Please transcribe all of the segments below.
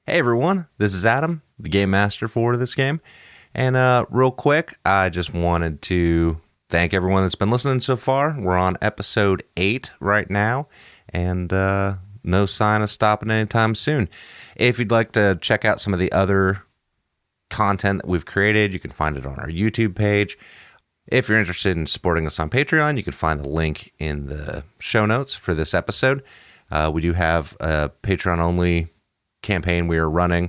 Hey everyone, this is Adam, the Game Master for this game. And real quick, I just wanted to thank everyone that's been listening so far. We're on episode 8 right now, and no sign of stopping anytime soon. If you'd like to check out some of the other content that we've created, you can find it on our YouTube page. If you're interested in supporting us on Patreon, you can find the link in the show notes for this episode. We do have a Patreon-only campaign we are running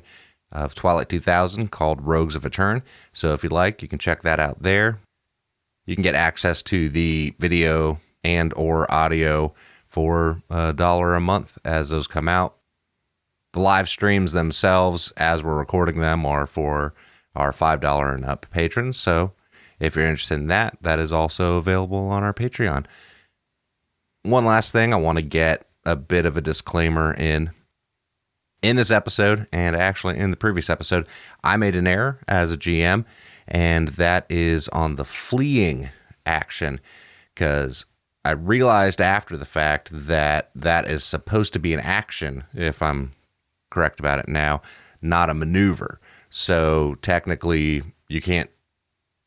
of Twilight 2000 called Rogues of Return. So if you'd like, you can check that out there. You can get access to the video and or audio for $1 a month as those come out. The live streams themselves, as we're recording them, are for our $5 and up patrons. So if you're interested in that, that is also available on our Patreon. One last thing, I want to get a bit of a disclaimer in this episode, and actually in the previous episode. I made an error as a GM, and that is on the fleeing action, because I realized after the fact that that is supposed to be an action, if I'm correct about it now, not a maneuver. So technically you can't,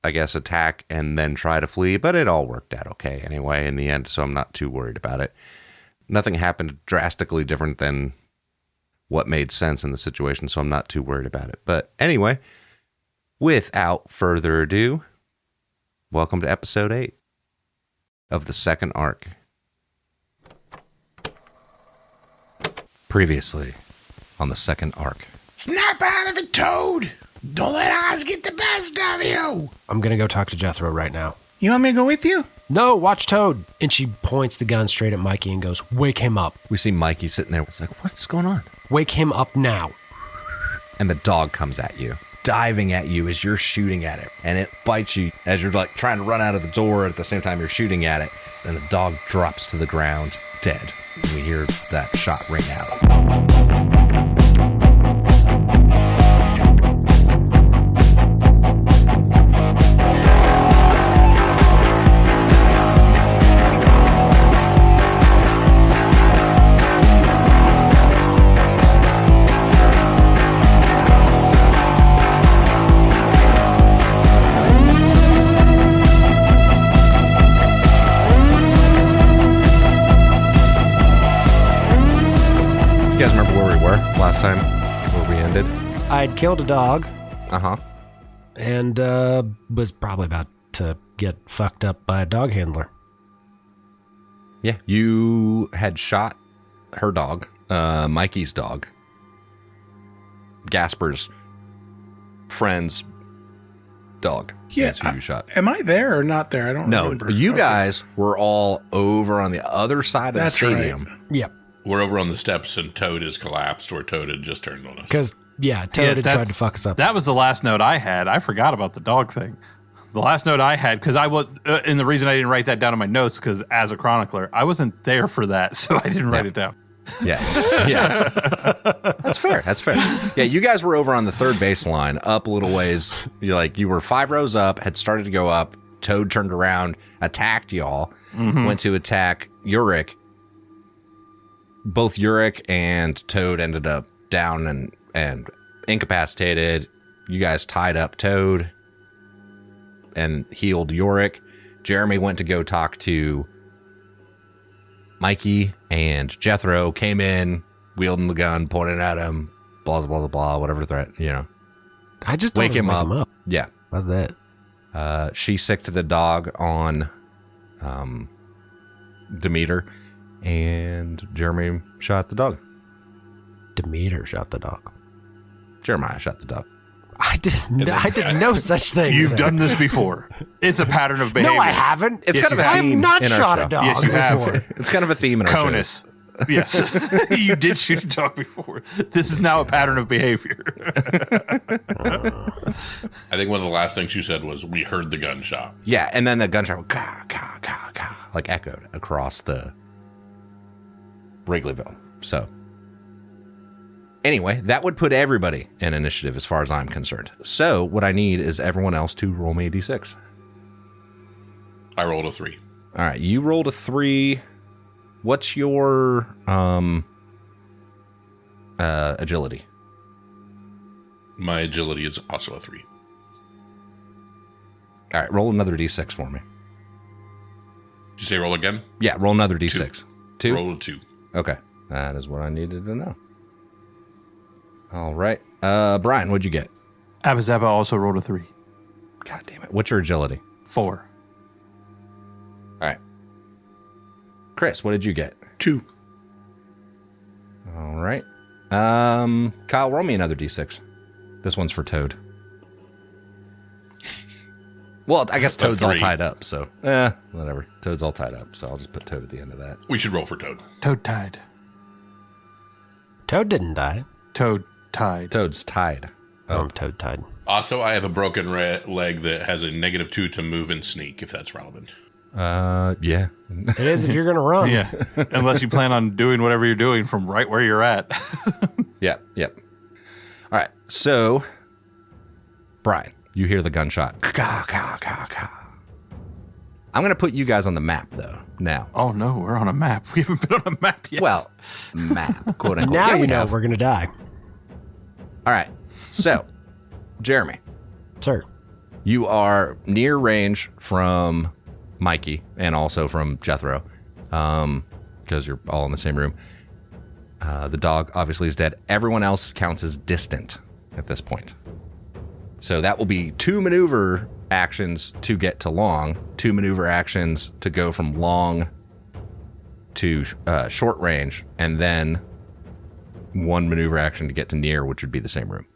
I guess, attack and then try to flee, but it all worked out okay anyway in the end, so I'm not too worried about it. Nothing happened drastically different than what made sense in the situation, so I'm not too worried about it. But anyway, without further ado, welcome to episode 8 of the second arc. Previously on the second arc. Snap out of it, Toad! Don't let Oz get the best of you! I'm gonna go talk to Jethro right now. You want me to go with you? No, watch Toad. And she points the gun straight at Mikey and goes, wake him up. We see Mikey sitting there. It's like, what's going on? Wake him up now. And the dog comes at you, diving at you as you're shooting at it. And it bites you as you're like trying to run out of the door at the same time you're shooting at it. And the dog drops to the ground, dead. And we hear that shot ring out. You guys remember where we were last time, where we ended? I'd killed a dog. Uh-huh. And was probably about to get fucked up by a dog handler. Yeah, you had shot her dog, Mikey's dog, Gasper's friend's dog. Yeah, That's who you shot. Am I there or not there? I don't remember. No, you Okay. guys were all over on the other side of That's the stadium. right. Yep. We're over on the steps, and Toad has collapsed, or Toad had just turned on us. Because, Toad had tried to fuck us up. That was the last note I had. I forgot about the dog thing. The last note I had, because I was, and the reason I didn't write that down in my notes, because as a chronicler, I wasn't there for that, so I didn't write it down. Yeah. That's fair. Yeah, you guys were over on the third baseline, up a little ways. You were 5 rows up, had started to go up. Toad turned around, attacked y'all, went to attack Yurik. Both Yurik and Toad ended up down and incapacitated. You guys tied up Toad and healed Yurik. Jeremy went to go talk to Mikey, and Jethro came in, wielding the gun, pointing at him, blah, blah, blah, blah, whatever threat, I just Wake told him to up. Yeah. That's it. She sicked the dog on Demeter, and Jeremy shot the dog. Demeter shot the dog. Jeremiah shot the dog. I did no such thing. You've sir. done this before. It's a pattern of behavior. No, I haven't. It's Yes, kind of you a have. I have theme not in our shot show. a dog Yes, you have. before. It's kind of a theme in our show. Conus. Yes. You did shoot a dog before. This is now a pattern of behavior. I think one of the last things you said was, we heard the gunshot. Yeah, and then the gunshot would ka, ka, ka, ka, like echoed across the Wrigleyville. So anyway, that would put everybody in initiative as far as I'm concerned. So what I need is everyone else to roll me a d6. I rolled a 3. All right, you rolled a 3. What's your agility? My agility is also a 3. All right, roll another d6 for me. Did you say roll again? Yeah, roll another d6. 2? Roll a 2. Okay, that is what I needed to know. All right. Brian, what'd you get? Abba also rolled a 3. God damn it. What's your agility? 4. All right. Chris, what did you get? 2. All right. Kyle, roll me another d6. This one's for Toad. Well, I guess Toad's all 3. tied up, so whatever. Toad's all tied up, so I'll just put Toad at the end of that. We should roll for Toad. Toad tied. Toad didn't die. Toad tied. Toad's tied. Oh, I'm toad tied. Also, I have a broken leg that has a -2 to move and sneak, if that's relevant. Yeah. It is if you're going to run. Yeah, unless you plan on doing whatever you're doing from right where you're at. Yep. All right, so, Brian, you hear the gunshot. Caw, caw, caw, caw. I'm going to put you guys on the map, though, now. Oh, no, we're on a map. We haven't been on a map yet. Well, map, quote unquote. Now Yeah, you we know have. we're going to die. All right, so, Jeremy, Sir. you are near range from Mikey and also from Jethro, because you're all in the same room. The dog obviously is dead. Everyone else counts as distant at this point. So that will be 2 maneuver actions to get to long, 2 maneuver actions to go from long to short range, and then 1 maneuver action to get to near, which would be the same room.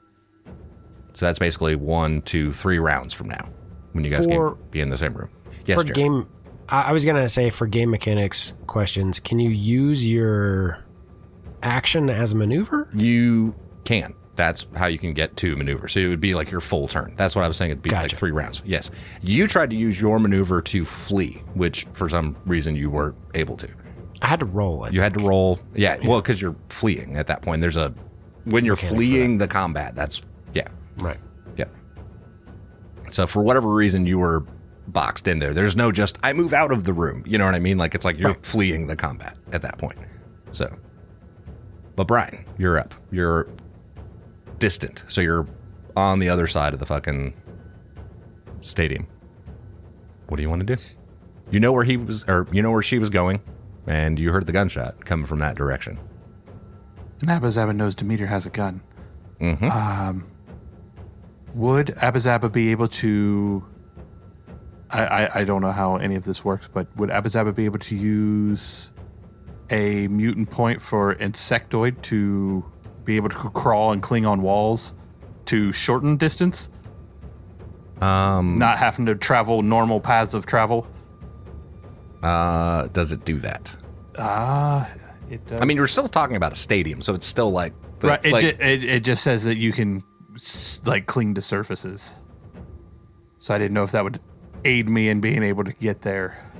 So that's basically 1, 2, 3 rounds from now when you guys can be in the same room. Yes, For Jared. game, I was going to say for game mechanics questions, can you use your action as a maneuver? You can. That's how you can get 2 maneuvers. So it would be like your full turn. That's what I was saying. It'd be like Gotcha. 3 rounds. Yes. You tried to use your maneuver to flee, which for some reason you weren't able to. I had to roll it. You had to roll. Yeah. Well, because you're fleeing at that point. There's a, when you're Mechanic for fleeing the combat, that's, yeah. Right. Yeah. So for whatever reason, you were boxed in there. There's no just, I move out of the room. You know what I mean? Like, it's like you're fleeing the combat at that point. So, but Brian, you're up. You're distant. So you're on the other side of the fucking stadium. What do you want to do? You know where he was, or you know where she was going, and you heard the gunshot coming from that direction. And Abba knows Demeter has a gun. Mm-hmm. Would Abba be able to... I don't know how any of this works, but would Abba be able to use a mutant point for insectoid to be able to crawl and cling on walls to shorten distance? Not having to travel normal paths of travel? Does it do that? It does. I mean, you're still talking about a stadium, so it's still like... Right, like it just says that you can like cling to surfaces. So I didn't know if that would aid me in being able to get there.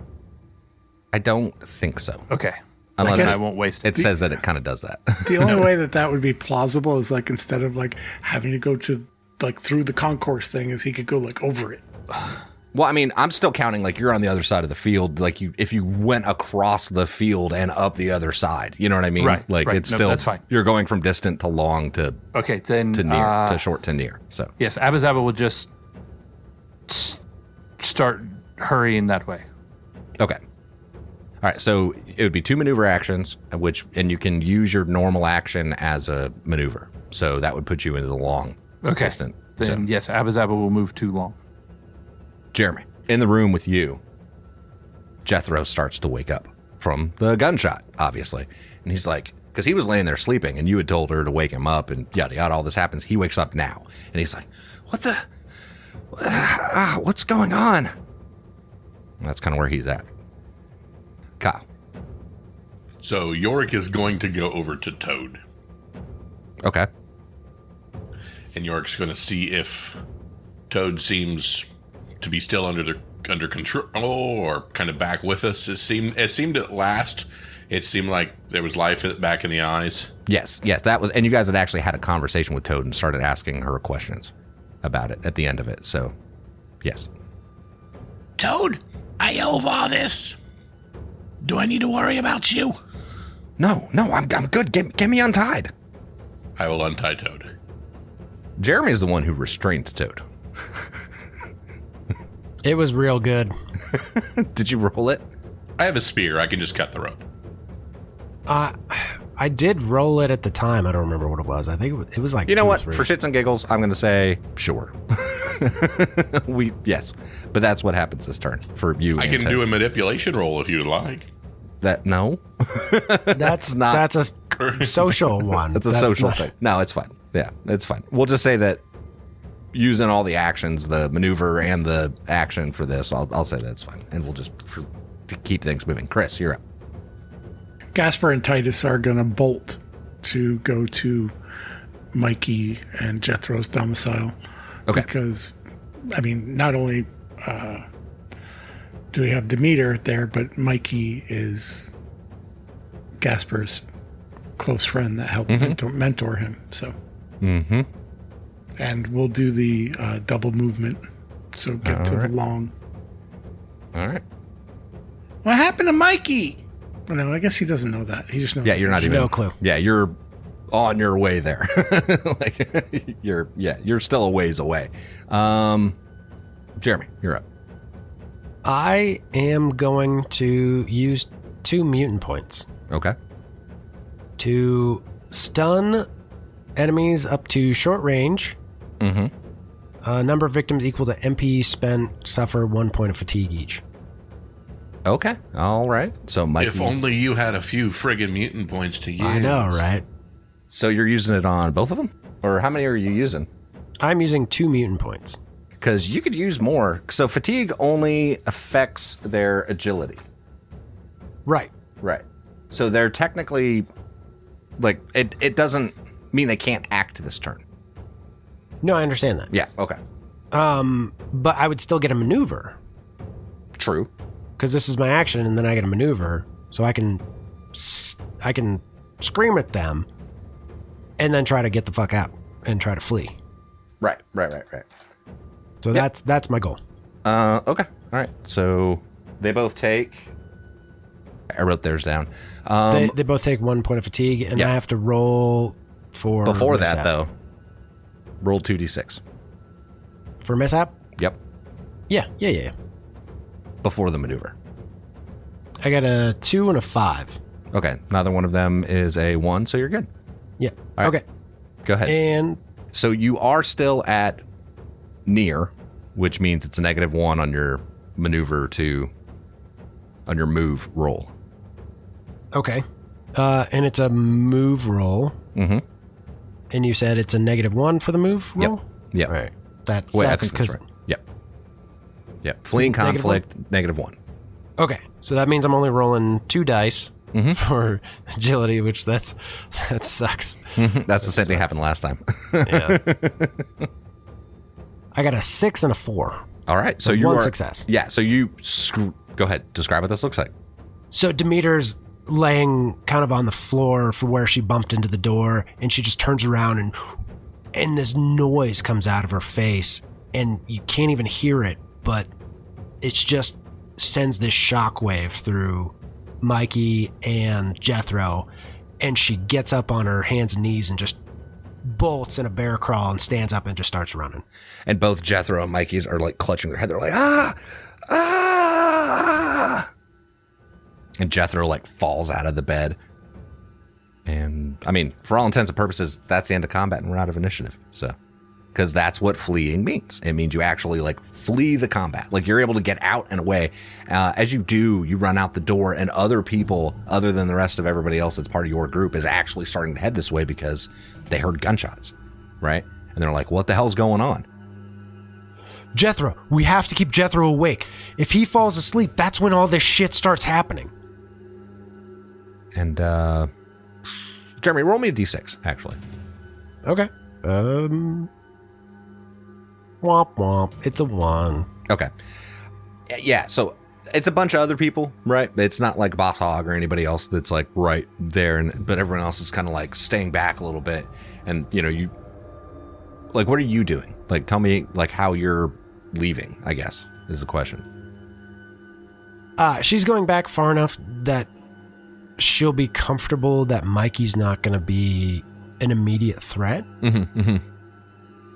I don't think so. Okay. Unless Then I won't waste it. It says that it kind of does that. The only way that would be plausible is like instead of like having to go to like through the concourse thing, is he could go like over it. Well, I mean, I'm still counting like you're on the other side of the field. Like if you went across the field and up the other side, you know what I mean? Right, Like right. it's No, still, that's fine. You're going from distant to long to Okay, then near, to short to near. So yes, Abba will just start hurrying that way. okay. All right, so it would be 2 maneuver actions, and you can use your normal action as a maneuver. So that would put you into the long Okay. distant. Then So, yes, Abba will move too long. Jeremy, in the room with you, Jethro starts to wake up from the gunshot, obviously. And he's like, because he was laying there sleeping, and you had told her to wake him up, and yada yada, all this happens. He wakes up now, and he's like, what's going on? And that's kind of where he's at. Kyle. So Yorick is going to go over to Toad, Okay. and Yorick's going to see if Toad seems to be still under control or kind of back with us. It seemed at last. It seemed like there was life back in the eyes. Yes, that was, and you guys had actually had a conversation with Toad and started asking her questions about it at the end of it. So, yes. Toad, I know of all this. Do I need to worry about you? No, I'm good. Get me untied. I will untie Toad. Jeremy's the one who restrained Toad. It was real good. Did you roll it? I have a spear. I can just cut the rope. I did roll it at the time. I don't remember what it was. I think it was like You know 2 or what? 3. For shits and giggles, I'm going to say sure. Yes, but that's what happens this turn for you. I and can Toad. do a manipulation roll if you'd like. That no. That's not- That's a social one. That's a social not- thing. No, it's fine. Yeah, it's fine. We'll just say that using all the actions, the maneuver and the action for this, I'll say that's fine, and we'll just to keep things moving. Chris, you're up. Gasper and Titus are going to bolt to go to Mikey and Jethro's domicile. Okay. Because, I mean, not only do we have Demeter there, but Mikey is Gasper's close friend that helped mentor him. So, and we'll do the double movement. So get to the long. All right. What happened to Mikey? Well, no, I guess he doesn't know that. He just knows. Yeah, you're not even No clue. Yeah, you're on your way there. Like you're still a ways away. Jeremy, you're up. I am going to use 2 mutant points Okay. to stun enemies up to short range. Number of victims equal to MP spent suffer 1 point of fatigue each. Okay. All right. So Mikey, If only you had a few friggin' mutant points to use. I know, right? so you're using it on both of them, or how many are you using? I'm using 2 mutant points. Because you could use more. So fatigue only affects their agility. Right. Right. So they're technically, like, it doesn't mean they can't act this turn. No, I understand that. Yeah. Okay. But I would still get a maneuver True. because this is my action, and then I get a maneuver, so I can scream at them, and then try to get the fuck out and try to flee. Right. So that's my goal. Okay. All right. So they both take. I wrote theirs down. They both take 1 point of fatigue, and Yeah. I have to roll for Before that, mishap. though, roll 2d6. For mishap? Yep. Yeah. Before the maneuver. I got a 2 and a 5. Okay. Neither one of them is a 1, so you're good. Yeah. All right. Okay. Go ahead. And So you are still at near, which means it's a -1 on your maneuver on your move roll. okay. And it's a move roll. Mm-hmm. And you said it's a -1 for the move roll? Yep. All right. That Wait, I sucks think that's 'cause- right. Yep. Fleeing Negative conflict, -1. Okay. So that means I'm only rolling 2 dice Mm-hmm. for agility, which that sucks. That's the same thing happened last time. Yeah. I got a 6 and a 4. All right. So So you one are success. Yeah. So you go ahead. Describe what this looks like. So Demeter's laying kind of on the floor for where she bumped into the door, and she just turns around and this noise comes out of her face, and you can't even hear it, but it's just sends this shockwave through Mikey and Jethro, and she gets up on her hands and knees and just bolts in a bear crawl and stands up and just starts running. And both Jethro and Mikey's are like clutching their head. They're like, ah. And Jethro like falls out of the bed. And I mean, for all intents and purposes, that's the end of combat and we're out of initiative. So, because that's what fleeing means. It means you actually like flee the combat. Like you're able to get out and away. As you do, you run out the door and other people, other than the rest of everybody else that's part of your group, is actually starting to head this way because they heard gunshots, right? And they're like, what the hell's going on? Jethro, we have to keep Jethro awake. If he falls asleep, that's when all this shit starts happening. And Jeremy, roll me a d6, actually. Okay. Womp womp. It's a 1. Okay. Yeah, so it's a bunch of other people, right? It's not like Boss Hog or anybody else that's like right there, but everyone else is kind of like staying back a little bit. And, you know, you like, what are you doing? Like, tell me like how you're leaving, I guess, is the question. She's going back far enough that she'll be comfortable that Mikey's not going to be an immediate threat.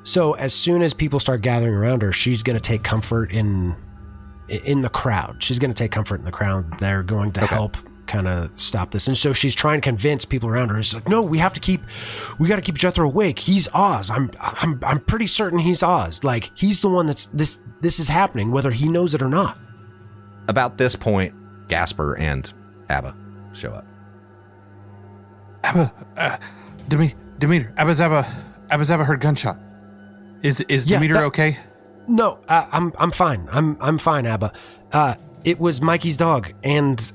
So as soon as people start gathering around her, she's going to take comfort in the crowd. She's going to take comfort in the crowd. They're going to help kind of stop this. And so she's trying to convince people around her. She's like, no, we got to keep Jethro awake. He's Oz. I'm pretty certain he's Oz. Like, he's the one that's this is happening, whether he knows it or not. About this point, Gasper and Abba show up. Abba, Demeter, Abba Zaba heard gunshot. Is Demeter okay? No, I'm fine. I'm fine, Abba. It was Mikey's dog, and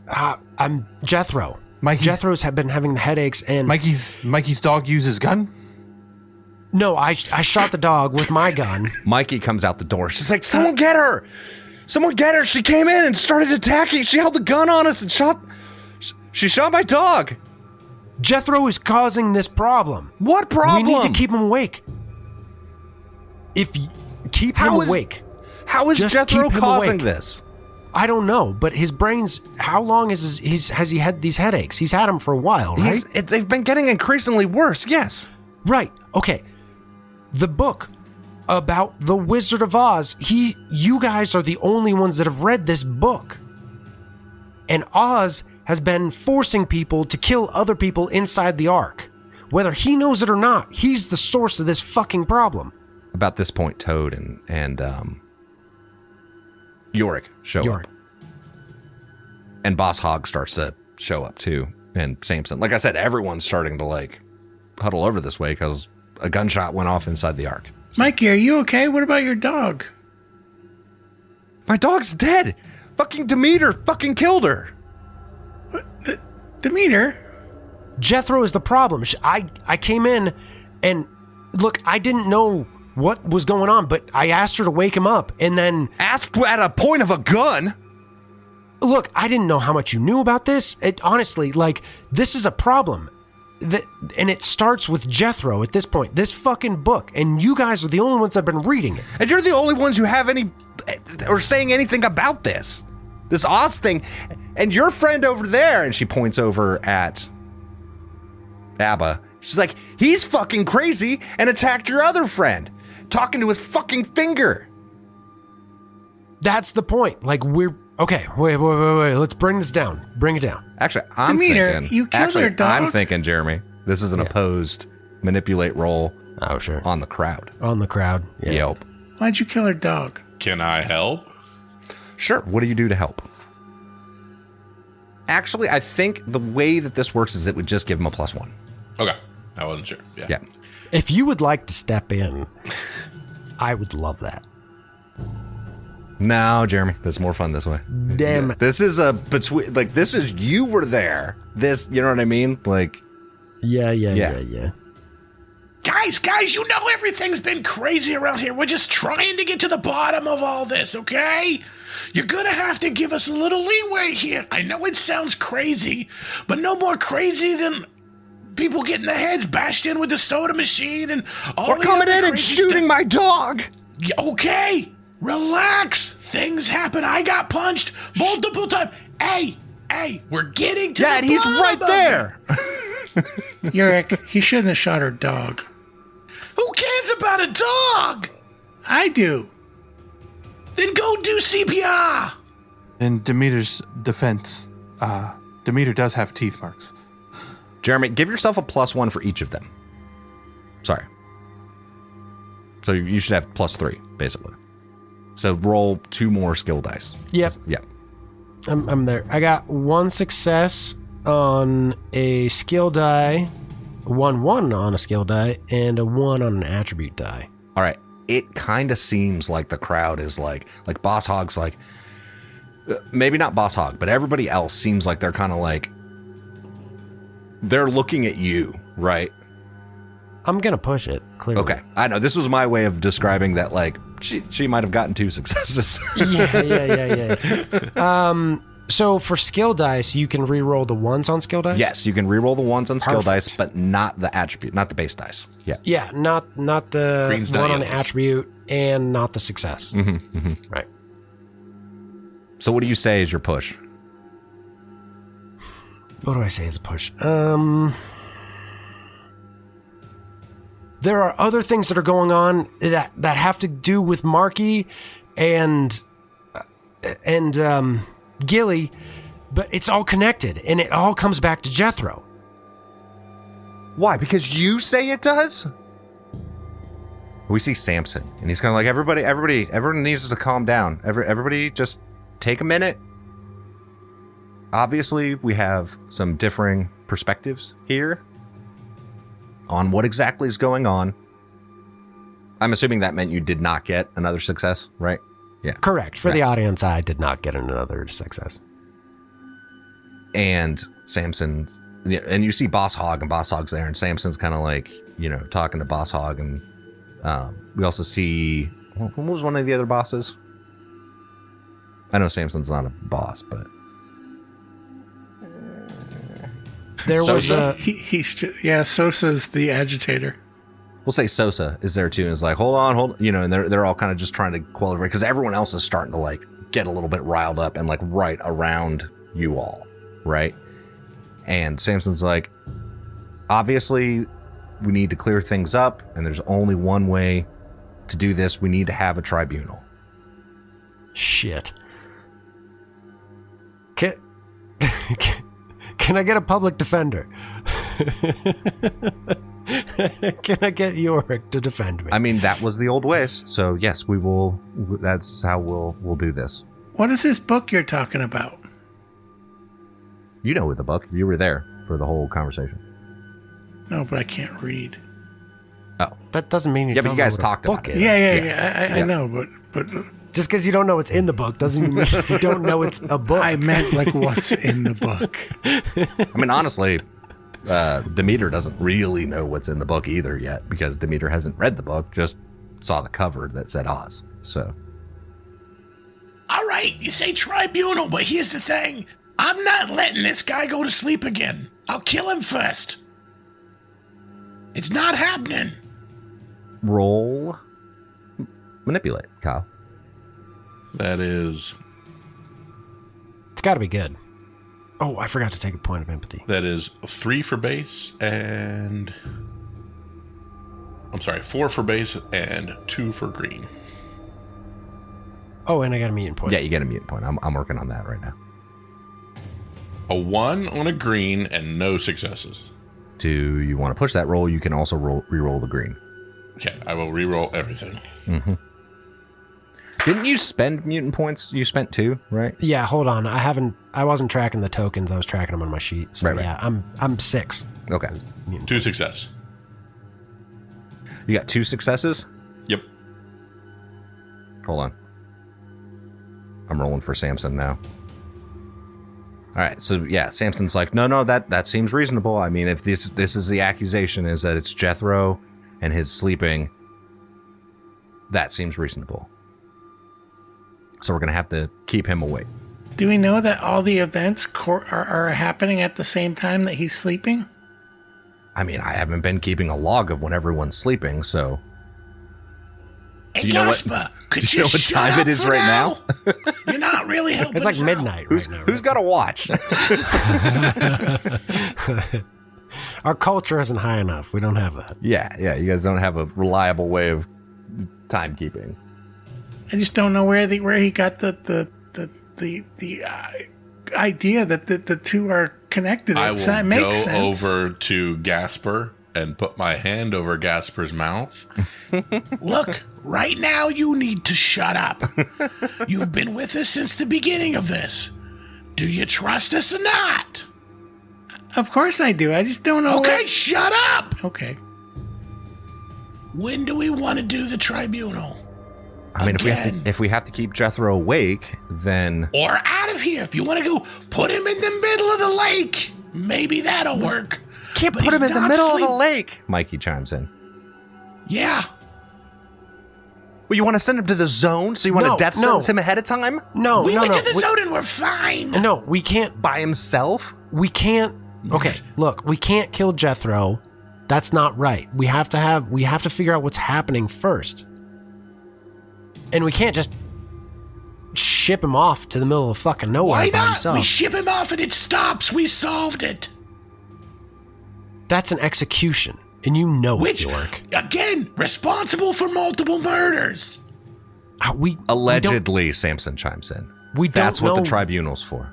I'm Jethro. Jethro's have been having the headaches, and Mikey's dog uses gun. No, I shot the dog with my gun. Mikey comes out the door. She's like, "Someone get her! Someone get her!" She came in and started attacking. She held the gun on us and shot. She shot my dog. Jethro is causing this problem. What problem? We need to keep him awake. Keep him awake. How is Jethro causing this? I don't know, but his brain's... How long has he had these headaches? He's had them for a while, right? They've been getting increasingly worse, yes. Right, okay. The book about the Wizard of Oz, you guys are the only ones that have read this book. And Oz has been forcing people to kill other people inside the Ark. Whether he knows it or not, he's the source of this fucking problem. About this point, Toad and Yorick show up. And Boss Hogg starts to show up too. And Samson. Like I said, everyone's starting to like huddle over this way because a gunshot went off inside the Ark. So, Mikey, are you okay? What about your dog? My dog's dead. Fucking Demeter fucking killed her. Demeter? Jethro is the problem. I came in and look, I didn't know what was going on, but I asked her to wake him up and then... Asked at a point of a gun? Look, I didn't know how much you knew about this. Honestly, like, this is a problem. And it starts with Jethro at this point. This fucking book. And you guys are the only ones that have been reading it. And you're the only ones who have any... or saying anything about this. This Oz thing. And your friend over there, and she points over at Abba. She's like, he's fucking crazy and attacked your other friend. Talking to his fucking finger. That's the point. Like, we're... Okay, wait. Let's bring this down. Bring it down. Actually, I'm Demeter, thinking... you killed her dog? I'm thinking, Jeremy, this is an opposed manipulate roll on the crowd. On the crowd. Yeah. Yep. Why'd you kill her dog? Can I help? Sure. What do you do to help? Actually, I think the way that this works is it would just give him a +1. Okay. I wasn't sure. Yeah. If you would like to step in, I would love that. No, Jeremy, that's more fun this way. Damn. This is this is you were there. This, you know what I mean? Like, yeah. Guys, you know everything's been crazy around here. We're just trying to get to the bottom of all this, okay? You're gonna have to give us a little leeway here. I know it sounds crazy, but no more crazy than people getting their heads bashed in with the soda machine and all or coming in and shooting my dog. Okay, relax. Things happen. I got punched multiple times. Hey, we're getting to the and he's bottom right of there. Yorick, he shouldn't have shot her dog. Who cares about a dog? I do. Then go do CPR. In Demeter's defense, Demeter does have teeth marks. Jeremy, give yourself a +1 for each of them. Sorry. So you should have +3, basically. So roll 2 more skill dice. Yep. Yep. I'm there. I got 1 success on a skill die, 1 on a skill die, and a 1 on an attribute die. All right. It kind of seems like the crowd is like Boss Hogg's like, maybe not Boss Hogg, but everybody else seems like they're kind of like, they're looking at you, right? I'm going to push it, clearly. Okay. I know. This was my way of describing that, like, she might have gotten 2 successes. Yeah. So for skill dice, you can re-roll the 1s on skill dice? Yes, you can re-roll the 1s on skill dice, but not the attribute, not the base dice. Yeah. Yeah, not the Green's 1 not on the yellows. attribute and not the success. Right. So what do you say is your push? What do I say as a push? there are other things that are going on that have to do with Marky and Gilly, but it's all connected, and it all comes back to Jethro. Why? Because you say it does? We see Samson, and he's kind of like, everyone needs to calm down. Everybody just take a minute. Obviously, we have some differing perspectives here on what exactly is going on. I'm assuming that meant you did not get another success, right? Yeah. Correct. For the audience, I did not get another success. And Samson's, and you see Boss Hog, and Boss Hog's there, and Samson's kind of like, talking to Boss Hog, and we also see, what was one of the other bosses? I know Samson's not a boss, but there Sosa? was Sosa's the agitator. we'll say Sosa is there too, and is like, hold on, and they're all kind of just trying to quell it, because everyone else is starting to like get a little bit riled up and like right around you all, right? And Samson's like, obviously we need to clear things up, and there's only one way to do this. We need to have a tribunal. shit. Can I get a public defender? Can I get Yorick to defend me? I mean, that was the old ways, so yes, we will. That's how we'll do this. What is this book you're talking about? You know the book. You were there for the whole conversation. No, but I can't read. Oh, That doesn't mean you yeah, don't but you guys know what talked a book about it. is. Yeah. I Yeah. know, but Just because you don't know what's in the book doesn't mean you don't know it's a book. I meant like what's in the book. I mean, honestly, Demeter doesn't really know what's in the book either yet, because Demeter hasn't read the book, just saw the cover that said Oz. So, All right, you say tribunal, but here's the thing. I'm not letting this guy go to sleep again. I'll kill him first. It's not happening. roll manipulate, Kyle. That is It's got to be good. Oh, I forgot to take a point of empathy. 3 for base and 4 for base and 2 for green. Oh, and I got a mutant point. Yeah, you get a mutant point. I'm working on that right now. A 1 on a green and no successes. Do you want to push that roll? You can also re-roll the green. Okay, I will re-roll everything. Didn't you spend mutant points? You spent 2, right? Yeah, hold on. I wasn't tracking the tokens. I was tracking them on my sheet. So Right. yeah, I'm 6. Okay. 2 success. You got 2 successes? Yep. Hold on. I'm rolling for Samson now. All right, so yeah, Samson's like, no, that seems reasonable. I mean, if this is the accusation, is that it's Jethro and his sleeping, that seems reasonable. So we're gonna have to keep him awake. Do we know that all the events are happening at the same time that he's sleeping? I mean, I haven't been keeping a log of when everyone's sleeping, so. Hey, Do you know what- Gasper, could do you know what shut time up it is for right now? You're not really helping It's like us out. midnight right now. Who's got a watch? Our culture isn't high enough. We don't have that. yeah, you guys don't have a reliable way of timekeeping. I just don't know where he got the idea that the two are connected. I It will makes go sense. over to Gasper and put my hand over Gasper's mouth. Look, right now you need to shut up. You've been with us since the beginning of this. Do you trust us or not? Of course I do. I just don't know. Okay, shut up. Okay. When do we want to do the tribunal? I mean, Again. if we have to keep Jethro awake, then Or out of here. If you want to go put him in the middle of the lake, maybe that'll work. can't But put him he's in the not middle of the sleep- lake. Mikey chimes in. Yeah. Well, you want to send him to the zone, so you want No, to death no. sentence him ahead of time No, We no, went no. to the zone and we're fine. No, we can't. by himself? We can't. Okay, look, we can't kill Jethro. That's not right. We have to figure out what's happening first. And we can't just ship him off to the middle of fucking nowhere Why by not? himself. We ship him off and it stops. We solved it. That's an execution. And you know Which, it, York. again, responsible for multiple murders. Allegedly, Samson chimes in. That's what the tribunal's for.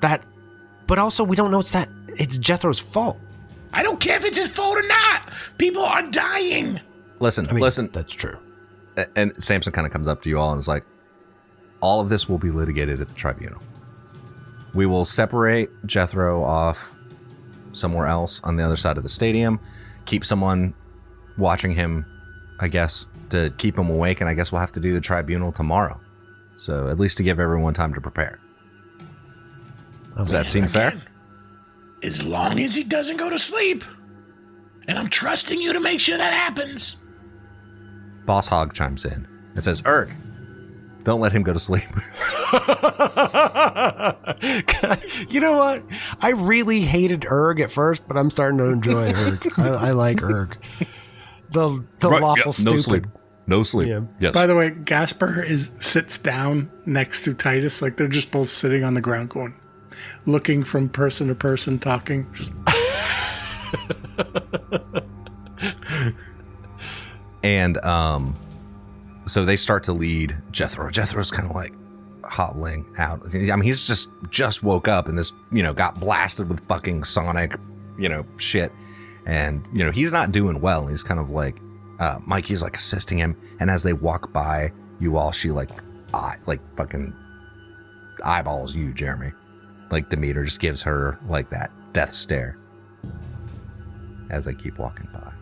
But also, we don't know it's Jethro's fault. I don't care if it's his fault or not. People are dying. Listen. That's true. And Samson kind of comes up to you all and is like, all of this will be litigated at the tribunal. We will separate Jethro off somewhere else on the other side of the stadium, keep someone watching him, I guess, to keep him awake, and I guess we'll have to do the tribunal tomorrow. So at least to give everyone time to prepare. Does that seem fair? As long as he doesn't go to sleep. And I'm trusting you to make sure that happens. Boss Hog chimes in and says, Erg, don't let him go to sleep. You know what? I really hated Erg at first, but I'm starting to enjoy Erg. I like Erg. The Right, lawful yeah, no stupid. sleep. No sleep. Yeah. Yes. By the way, Gasper sits down next to Titus, like they're just both sitting on the ground going, looking from person to person, talking. And so they start to lead Jethro. Jethro's kind of like hobbling out. I mean, he's just woke up and this, got blasted with fucking sonic, shit. And, he's not doing well. He's kind of like, Mikey's like assisting him. And as they walk by you all, she fucking eyeballs you, Jeremy. Like Demeter just gives her like that death stare as they keep walking by.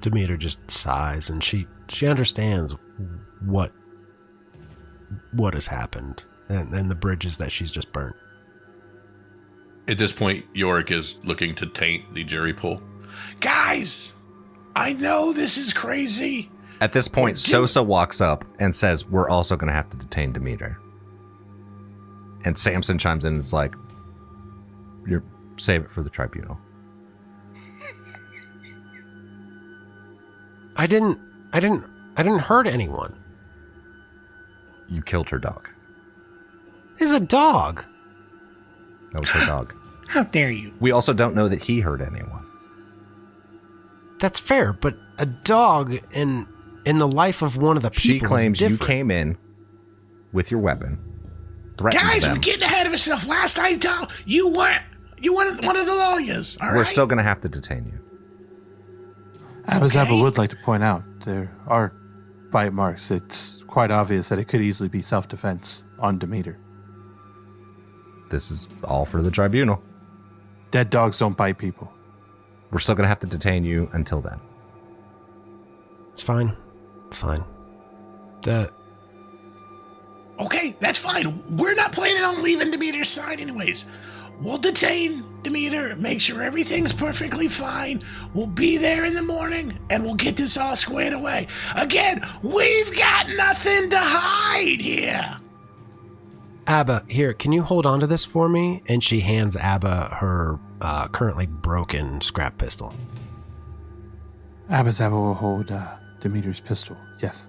Demeter just sighs, and she understands what has happened and the bridges that she's just burnt. At this point, Yorick is looking to taint the jury pool. Guys, I know this is crazy. At this point, Sosa walks up and says, we're also going to have to detain Demeter. And Samson chimes in and is like, save it for the tribunal. I didn't hurt anyone. You killed her dog. It's a dog. That was her dog. How dare you? We also don't know that he hurt anyone. That's fair, but a dog in the life of one of the people She claims is you different. came in with your weapon, threatened Guys, them. we're getting ahead of ourselves. Last I told you weren't one of the lawyers. All We're right? still going to have to detain you. Abazaba would like to point out there are bite marks. It's quite obvious that it could easily be self-defense on Demeter. This is all for the tribunal. Dead dogs don't bite people. We're still going to have to detain you until then. It's fine. It's fine. Okay, that's fine. We're not planning on leaving Demeter's side anyways. We'll detain Demeter, make sure everything's perfectly fine. We'll be there in the morning, and we'll get this all squared away. Again, we've got nothing to hide here. Abba, here, can you hold on to this for me? And she hands Abba her currently broken scrap pistol. Abazaba will hold Demeter's pistol. Yes.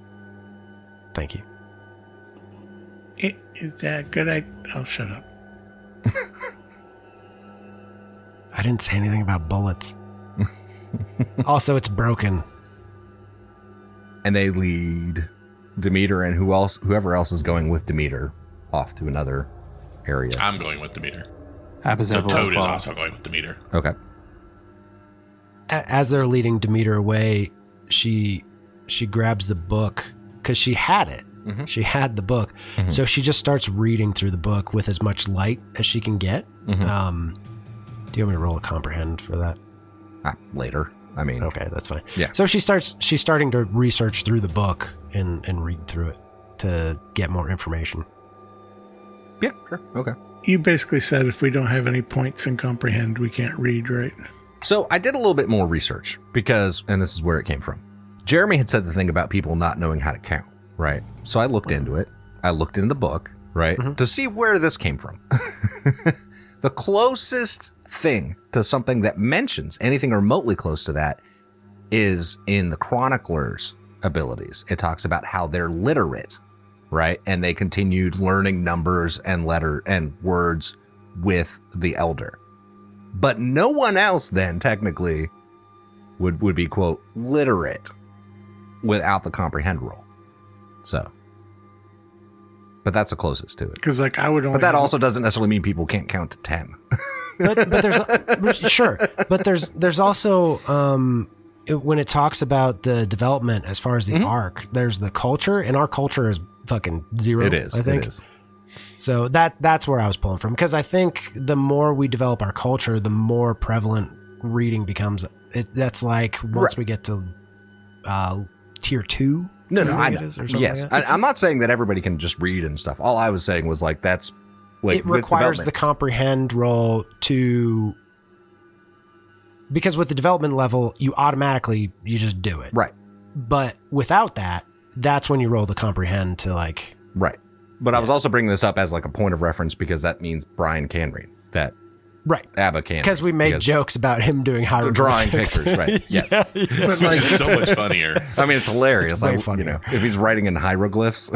Thank you. Is that good? I'll shut up. I didn't say anything about bullets. Also, it's broken. And they lead Demeter and whoever else is going with Demeter off to another area. I'm going with Demeter. Abazaba So will Toad is follow. also going with Demeter. Okay. As they're leading Demeter away, she grabs the book because she had it. Mhm. She had the book. Mhm. So she just starts reading through the book with as much light as she can get. Mhm. Do you want me to roll a comprehend for that? Later. I mean, Okay, that's fine. Yeah. So she's starting to research through the book and read through it to get more information. yeah, sure. Okay. You basically said if we don't have any points in comprehend, we can't read, right? So I did a little bit more research because, and this is where it came from. Jeremy had said the thing about people not knowing how to count, right? So I looked into it. I looked into the book, right? To see where this came from. The closest thing to something that mentions anything remotely close to that is in the chronicler's abilities. It talks about how they're literate, right? And they continued learning numbers and words with the elder. But no one else then technically would be, quote, literate without the comprehend roll. So, but that's the closest to it. Because like I would only. But that also doesn't necessarily mean people can't count to 10. but there's sure, but there's also when it talks about the development as far as the arc, there's the culture, and our culture is fucking 0. It is. I think. It is. So that's where I was pulling from, because I think the more we develop our culture, the more prevalent reading becomes. That's like once we get to tier 2. No, I know. Yes, like I'm not saying that everybody can just read and stuff. All I was saying was like that's like it requires the comprehend roll to, because with the development level, you just do it. Right. But without that, that's when you roll the comprehend to like. Right. But I was also bringing this up as like a point of reference because that means Brian can read that. Right. Abba can. Because we made jokes about him doing hieroglyphics. Drawing pictures, right. Yes. But like, Which is so much funnier. I mean, it's hilarious. Way Like, funnier. if he's writing in hieroglyphs.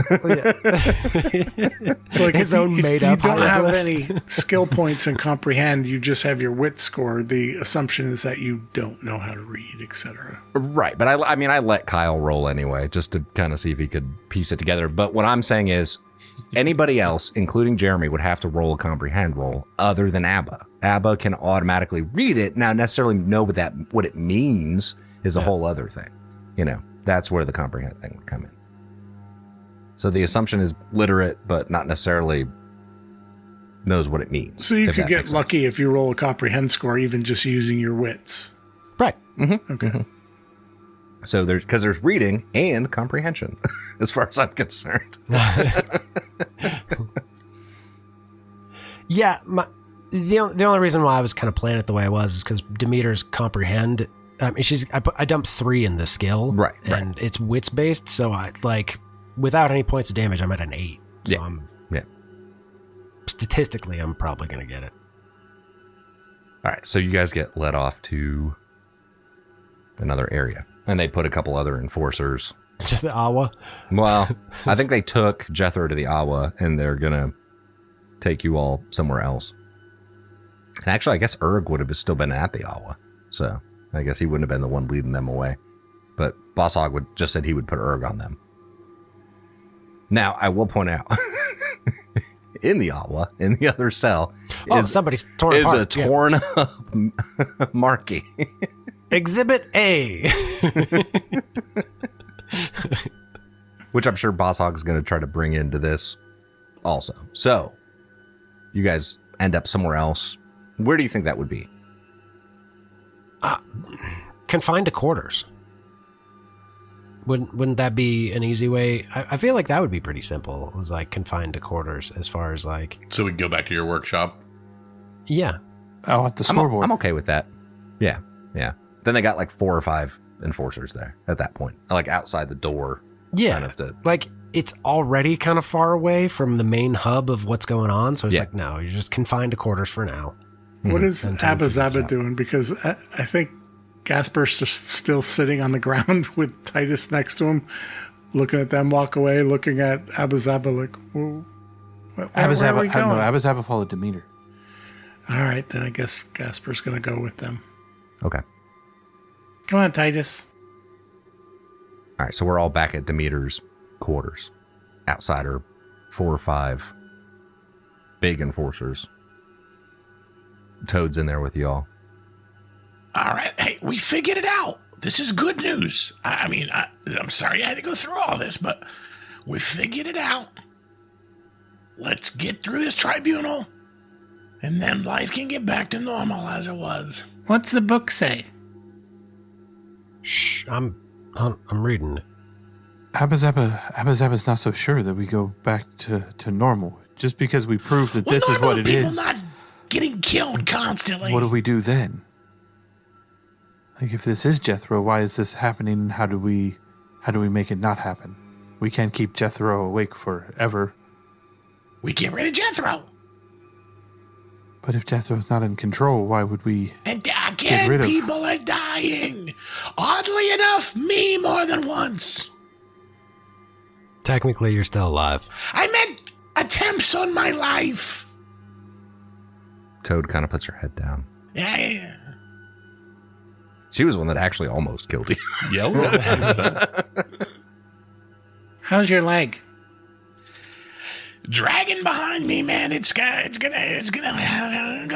like His own made if up you don't have hieroglyphs. any skill points in comprehend, you just have your wit score. The assumption is that you don't know how to read, etc. Right. But I mean, I let Kyle roll anyway, just to kind of see if he could piece it together. But what I'm saying is anybody else, including Jeremy, would have to roll a comprehend roll other than Abba. Abba can automatically read it. Now, necessarily know what it means is a whole other thing. You know, that's where the comprehend thing would come in. So the assumption is literate, but not necessarily knows what it means. So you could get lucky if you roll a comprehend score, even just using your wits. Right. Mm-hmm. Okay. Mm-hmm. So there's reading and comprehension, as far as I'm concerned. Yeah. The only reason why I was kind of playing it the way I was is because Demeter's comprehend. I dumped 3 in the skill, right? And it's wits based, so I like without any points of damage, I'm at an 8. So yeah. Statistically, I'm probably gonna get it. All right, so you guys get led off to another area, and they put a couple other enforcers. To the Awa. Well, I think they took Jethro to the Awa, and they're gonna take you all somewhere else. And actually, I guess Erg would have still been at the Awa, so I guess he wouldn't have been the one leading them away. But Boss Hog just said he would put Erg on them. Now, I will point out, in the Awa, in the other cell, somebody's torn is apart. a torn up marquee. Exhibit A. Which I'm sure Boss Hog is going to try to bring into this also. So, you guys end up somewhere else. Where do you think that would be? Confined to quarters. Wouldn't that be an easy way? I feel like that would be pretty simple. It was like confined to quarters as far as like... So we can go back to your workshop? Yeah. Oh, at the scoreboard. I'm okay with that. Yeah. Then they got like 4 or 5 enforcers there at that point. Like outside the door. Yeah. Kind of like it's already kind of far away from the main hub of what's going on. So it's like, no, you're just confined to quarters for now. What is Abba Zaba doing? Because I think Gasper's just still sitting on the ground with Titus next to him, looking at them walk away, looking at Abba Zaba like, where are we going? Abba Zaba followed Demeter. All right, then I guess Gasper's going to go with them. Okay. Come on, Titus. All right, so we're all back at Demeter's quarters. Outside are 4 or 5 big enforcers. Toad's in there with y'all. All right. Hey, we figured it out. This is good news. I'm sorry I had to go through all this, but we figured it out. Let's get through this tribunal, and then life can get back to normal as it was. What's the book say? Shh, I'm reading it. Abba Zaba's not so sure that we go back to normal. Just because we prove that this is what it is. People not getting killed constantly. What do we do then? Like, if this is Jethro, why is this happening? How do we make it not happen? We can't keep Jethro awake forever. We get rid of Jethro. But if Jethro's not in control, why would we And get rid again, of... people are dying. Oddly enough, me more than once. Technically, you're still alive. I meant attempts on my life. Toad kind of puts her head down. Yeah. She was the one that actually almost killed you. Yeah. How's your leg? Dragging behind me, man. It's gonna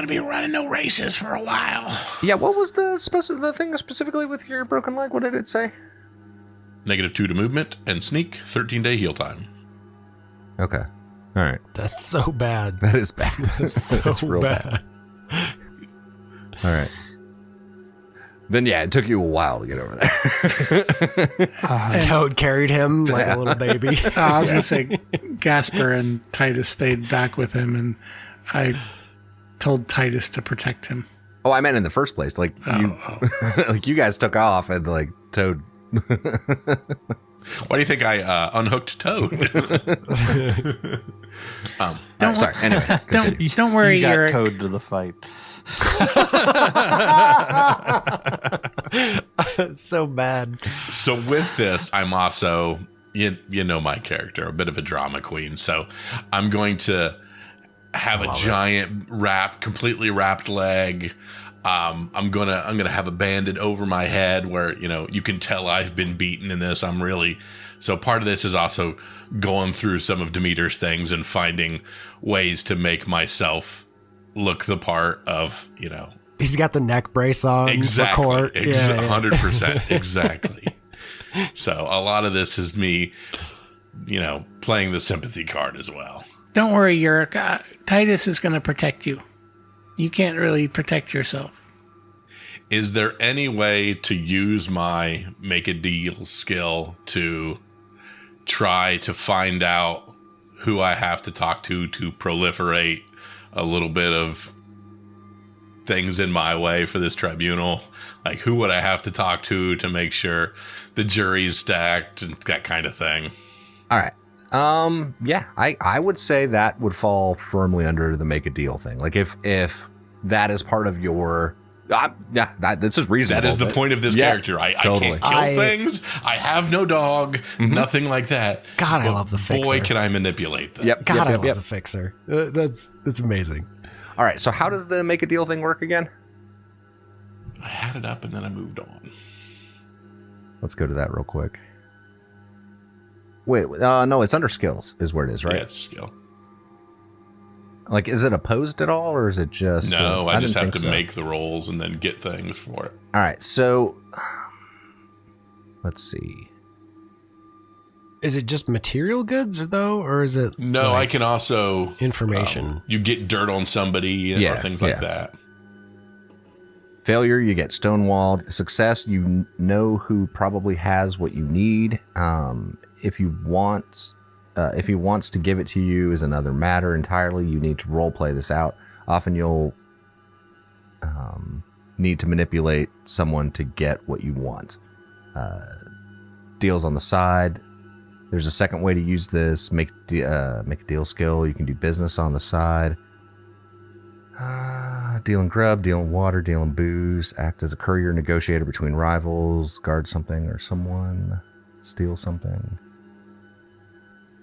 be running no races for a while. Yeah, what was the thing specifically with your broken leg? What did it say? -2 to movement and sneak, 13-day heal time. Okay. All right. That's so bad. That is bad. That's so real bad. All right. Then, yeah, it took you a while to get over there. Toad carried him like a little baby. I was going to say Gasper and Titus stayed back with him, and I told Titus to protect him. Oh, I meant in the first place. Like, like you guys took off and, like, Toad... Why do you think I unhooked Toad? Sorry. Anyway, don't worry. You got You're Toad to the fight. So bad. So with this, I'm also, you know my character, a bit of a drama queen. So I'm going to have a giant completely wrapped leg. I'm gonna have a bandit over my head where, you can tell I've been beaten in this. So part of this is also going through some of Demeter's things and finding ways to make myself look the part of, He's got the neck brace on. exactly, For court. 100%, exactly. So a lot of this is me, playing the sympathy card as well. Don't worry, Yurik. Titus is going to protect you. You can't really protect yourself. Is there any way to use my make a deal skill to try to find out who I have to talk to proliferate a little bit of things in my way for this tribunal? Like, who would I have to talk to make sure the jury's stacked and that kind of thing? all right. Yeah, I would say that would fall firmly under the make a deal thing. Like if that is part of your, this is reasonable. That is the point of this character. I totally. can't kill things. I have no dog. Nothing like that. God, I But love the fixer. boy, can I manipulate them. Yep. God, I yep. love the fixer. That's amazing. All right. So how does the make a deal thing work again? I had it up and then I moved on. Let's go to that real quick. Wait, no, it's under skills is where it is, right? Yeah, it's skill. Like, is it opposed at all, or is it just... No, I just didn't have think to so. make the rolls and then get things for it. All right, so... let's see. Is it just material goods, though, or is it... No, I can also... information. You get dirt on somebody or things like that. Failure, you get stonewalled. Success, you know who probably has what you need. If he wants to give it to you is another matter entirely. You need to role play this out. Often you'll need to manipulate someone to get what you want. Deals on the side. There's a second way to use this. Make a deal skill. You can do business on the side. Dealing grub, dealing water, dealing booze. Act as a courier negotiator between rivals. Guard something or someone. Steal something.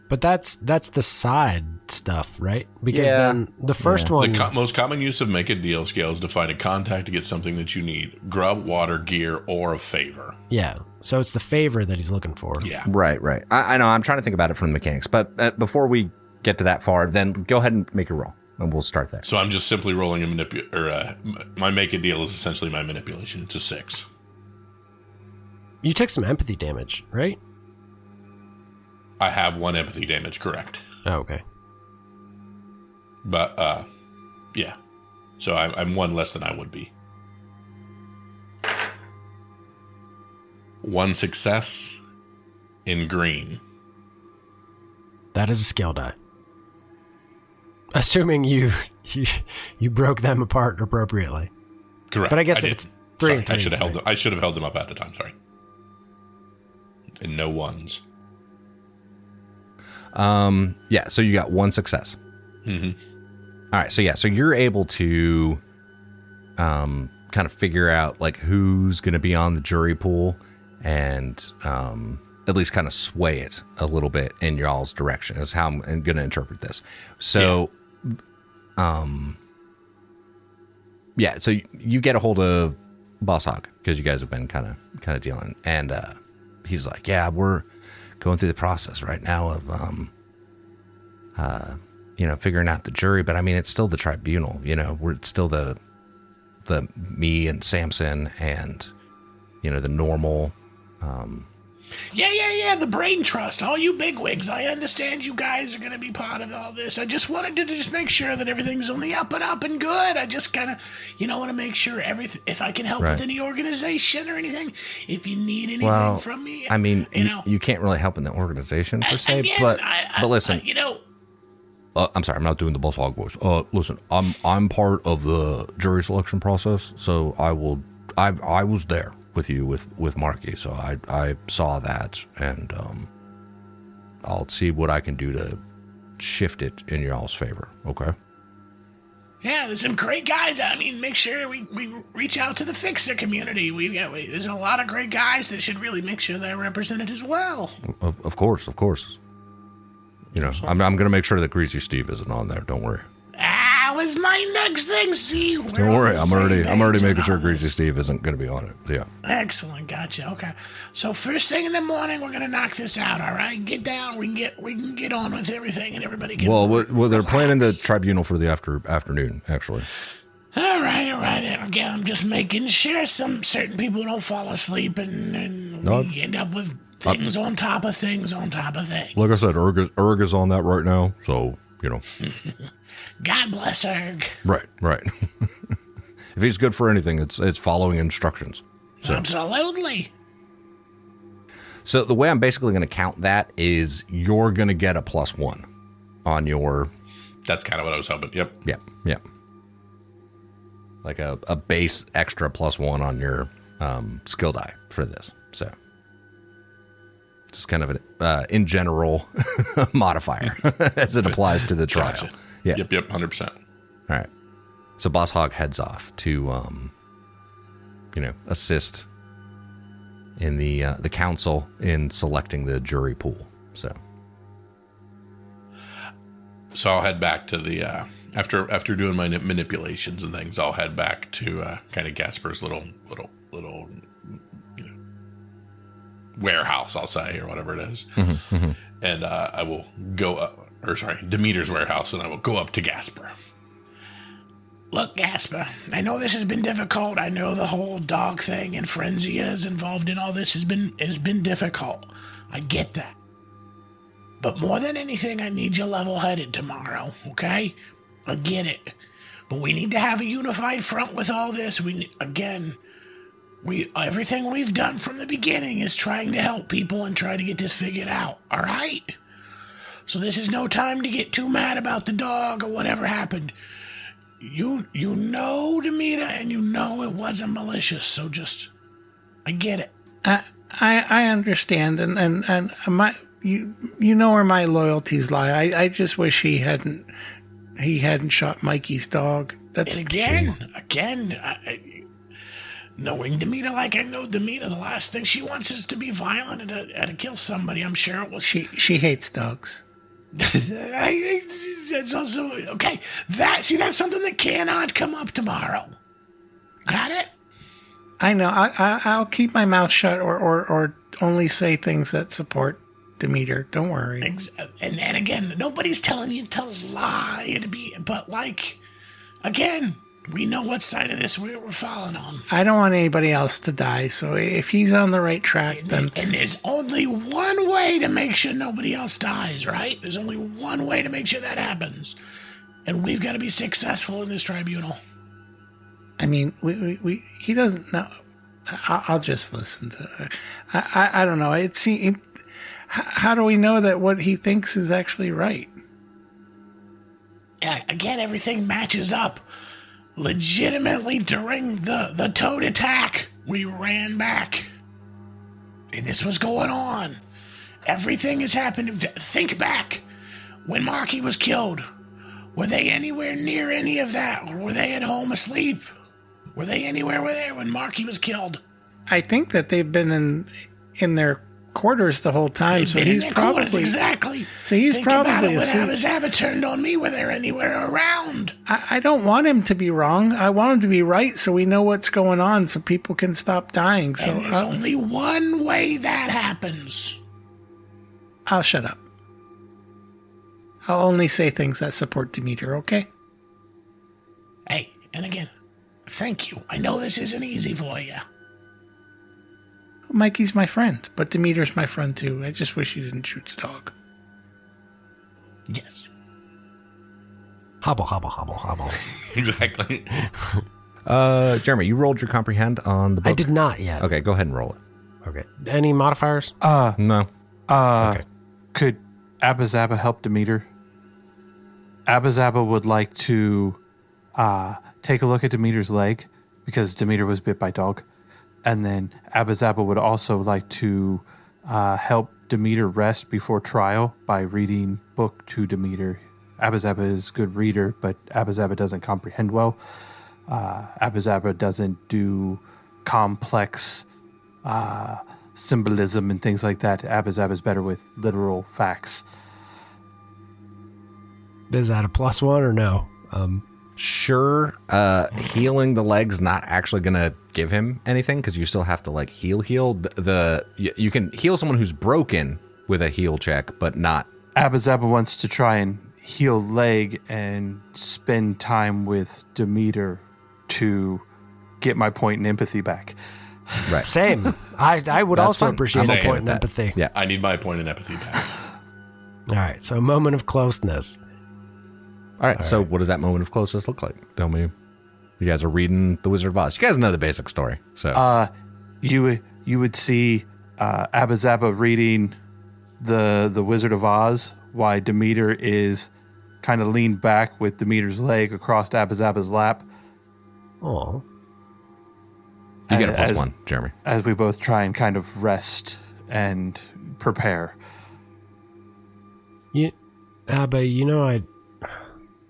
But that's the side stuff, right? Because then the first one... The most common use of make a deal skill is to find a contact to get something that you need. Grub, water, gear, or a favor. Yeah. So it's the favor that he's looking for. Yeah. Right. I know. I'm trying to think about it from the mechanics. But before we get to that far, then go ahead and make your roll. And we'll start there. So I'm just simply rolling my make a deal is essentially my manipulation. It's a 6. You took some empathy damage, right? I have 1 empathy damage, correct. Oh, okay. But, yeah. So I'm 1 less than I would be. 1 success in green. That is a skill die. Assuming you broke them apart appropriately. Correct. But I guess if did. it's 3 and 3. I should have held them up at a time, sorry. And no 1s. Yeah, so you got 1 success. Mm-hmm. All right, so you're able to kind of figure out like who's going to be on the jury pool and at least kind of sway it a little bit in y'all's direction is how I'm going to interpret this. So Yeah, so you get a hold of Boss Hog because you guys have been kind of dealing, and he's like, yeah, we're going through the process right now of figuring out the jury, but I mean it's still the tribunal, it's still the me and Samson and the normal Yeah, the brain trust, all you bigwigs. I understand you guys are going to be part of all this. I just wanted to just make sure that everything's on the up and good. I just kind of, want to make sure everything, if I can help with any organization or anything, if you need anything from me. I mean, you can't really help in the organization per se, again, but listen, I'm sorry, I'm not doing the Boss Hog voice. Listen, I'm part of the jury selection process, so I was there with you with Marky, so I saw that, and I'll see what I can do to shift it in y'all's favor. Okay. Yeah, there's some great guys. I mean, make sure we reach out to the Fixer community. There's a lot of great guys that should really make sure they're represented as well. Of course. I'm gonna make sure that Greasy Steve isn't on there. Don't worry. Was my next thing. See, don't worry. I'm already making sure Greasy Steve isn't going to be on it. Yeah. Excellent. Gotcha. Okay. So first thing in the morning, we're going to knock this out. All right. Get down. We can get on with everything, and everybody can. Well, they're planning the tribunal for the afternoon, actually. All right. Again, I'm just making sure some certain people don't fall asleep, and we end up with things on top of things on top of things. Like I said, Erg is on that right now, so God bless Erg. Right. If he's good for anything, it's following instructions. So. Absolutely. So the way I'm basically going to count that is you're going to get a +1 on your... That's kind of what I was hoping. Yep. Like a base extra +1 on your skill die for this. So it's kind of an in general modifier as it applies to the trial. Gotcha. Yeah. Yep, 100%. All right. So Boss Hog heads off to, assist in the council in selecting the jury pool. So I'll head back to the after doing my manipulations and things. I'll head back to kind of Gasper's little warehouse, I'll say, or whatever it is. Mm-hmm. And I will go up. Demeter's warehouse, and I will go up to Gasper. Look, Gasper, I know this has been difficult. I know the whole dog thing and Frenzia is involved in all this has been difficult. I get that. But more than anything, I need you level-headed tomorrow, okay? I get it. But we need to have a unified front with all this. Everything we've done from the beginning is trying to help people and try to get this figured out, all right? So this is no time to get too mad about the dog or whatever happened. You know, Demeter, and you know it wasn't malicious. So I get it. I understand, and my you know where my loyalties lie. I just wish he hadn't shot Mikey's dog. That's and again. Knowing Demeter like I know Demeter, the last thing she wants is to be violent and to kill somebody. I'm sure it was. She hates dogs. That's also okay. That's something that cannot come up tomorrow. Got it? I know. I'll keep my mouth shut or only say things that support Demeter. Don't worry. And again, nobody's telling you to lie but again, we know what side of this we're falling on. I don't want anybody else to die, so if he's on the right track, then... And there's only one way to make sure nobody else dies, right? There's only one way to make sure that happens. And we've got to be successful in this tribunal. I mean, he doesn't know. I'll just listen to... I don't know. How do we know that what he thinks is actually right? Yeah, again, everything matches up. Legitimately, during the Toad attack, we ran back. And this was going on. Everything is happening. Think back. When Marky was killed, were they anywhere near any of that? Or were they at home asleep? Were they anywhere there when Marky was killed? I think that they've been in their quarters the whole time, so Been in he's their quarters, probably exactly. So he's Think about probably it. When asleep. Abba Zaba turned on me, were there anywhere around? I don't want him to be wrong. I want him to be right, so we know what's going on, so people can stop dying. So And there's only one way that happens. I'll shut up. I'll only say things that support Demeter, okay? Hey, and again, thank you. I know this isn't easy for you. Mikey's my friend, but Demeter's my friend too. I just wish he didn't shoot the dog. Yes. Hobble, hobble, hobble, hobble. Exactly. Jeremy, you rolled your comprehend on the book? I did not yet. Okay, go ahead and roll it. Okay. Any modifiers? No. Okay. Could Abba Zaba help Demeter? Abba Zaba would like to take a look at Demeter's leg because Demeter was bit by dog. And then Abba Zaba would also like to help Demeter rest before trial by reading book to Demeter. Abba Zaba is a good reader, but Abba Zaba doesn't comprehend well. Abba Zaba doesn't do complex symbolism and things like that. Abba Zaba is better with literal facts. Is that a +1 or no? Sure. Healing the leg's not actually going to give him anything because you still have to like heal. You can heal someone who's broken with a heal check, but not. Abba Zaba wants to try and heal leg and spend time with Demeter to get my point in empathy back. Right. Same. I would That's also fine. appreciate I'm a okay point with in that. empathy. Yeah. I need my point in empathy back. All right. So a moment of closeness. All right. So what does that moment of closeness look like? Tell me. You guys are reading The Wizard of Oz. You guys know the basic story. So You would see Abba Zaba reading the Wizard of Oz, why Demeter is kind of leaned back with Demeter's leg across Abba Zaba's lap. Oh. you get a as- +1, Jeremy. As we both try and kind of rest and prepare. Abba,